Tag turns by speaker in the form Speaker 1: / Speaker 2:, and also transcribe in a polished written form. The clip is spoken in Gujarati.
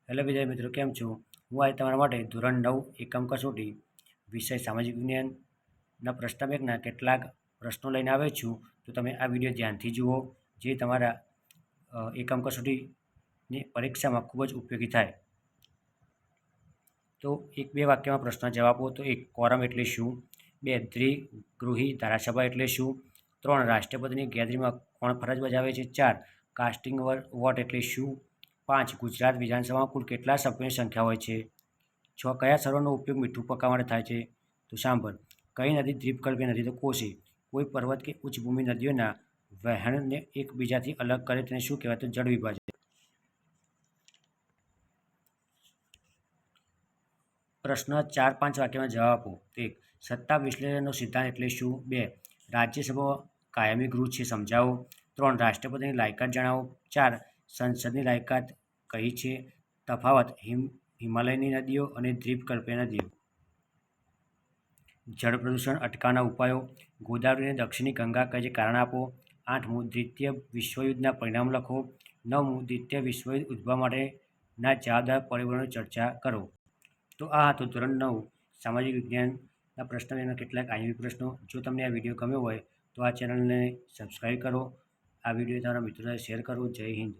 Speaker 1: હેલો વિદ્યાર્થી મિત્રો, કેમ છો? હું આજે તમારા માટે ધોરણ 9 એકમ કસોટી વિષય સામાજિક વિજ્ઞાનના પ્રશ્ન બેંકના કેટલાક પ્રશ્નો લઈને આવ્યો છું. તો તમે આ વિડીયો ધ્યાનથી જુઓ, જે તમારા એકમ કસોટીની પરીક્ષામાં ખૂબ જ ઉપયોગી થાય. તો એક બે વાક્યમાં પ્રશ્ન જવાબો. તો 1, કોરમ એટલે શું? 2, દ્વિગૃહી ધારાસભા એટલે શું? 3, રાષ્ટ્રપતિની ગેરહાજરીમાં કોણ ફરજ બજાવે છે? 4, કાસ્ટિંગ વોટ એટલે શું? 5, ગુજરાત વિધાનસભામાં કુલ કેટલા સભ્યોની સંખ્યા હોય છે? 6, કયા સરોવરનો ઉપયોગ મીઠું પકવવા માટે થાય છે? તો સાંભળ. કઈ નદી દ્વીપકલ્પી નથી? તો કોસી. કોઈ પર્વત કે ઉચ્ચભૂમિ નદીઓના વહેણને એકબીજાથી અલગ કરે તેને શું કહેવાય? તો જળ વિભાજન. પ્રશ્ન 4-5 વાક્યમાં જવાબ આપો. 1, સત્તા વિશ્લેષણનો સિદ્ધાંત એટલે શું? 2, રાજ્યસભા કાયમી ગૃહ છે, સમજાવો. 3, રાષ્ટ્રપતિની લાયકાત જણાવો. 4, સંસદની લાયકાત કઈ છે? તફાવત હિમાલયની નદીઓ અને દ્વીપકલ્પીય નદીઓ. જળ પ્રદૂષણ અટકાવવાના ઉપાયો. ગોદાવરી અને દક્ષિણી ગંગા કહે છે, કારણ આપો. 8, દ્વિતીય વિશ્વયુદ્ધના પરિણામ લખો. 9, દ્વિતીય વિશ્વયુદ્ધ ઉદ્ભવવા માટેના જવાબદાર પરિબળોની ચર્ચા કરો. તો આ હતો ધોરણ 9 સામાજિક વિજ્ઞાનના પ્રશ્ન બેંકના કેટલાક આઈએમપી પ્રશ્નો. જો તમને આ વિડીયો ગમ્યો હોય તો આ ચેનલને સબસ્ક્રાઈબ કરો. આ વિડીયો તમારા મિત્રો સાથે શેર કરો. જય હિન્દ.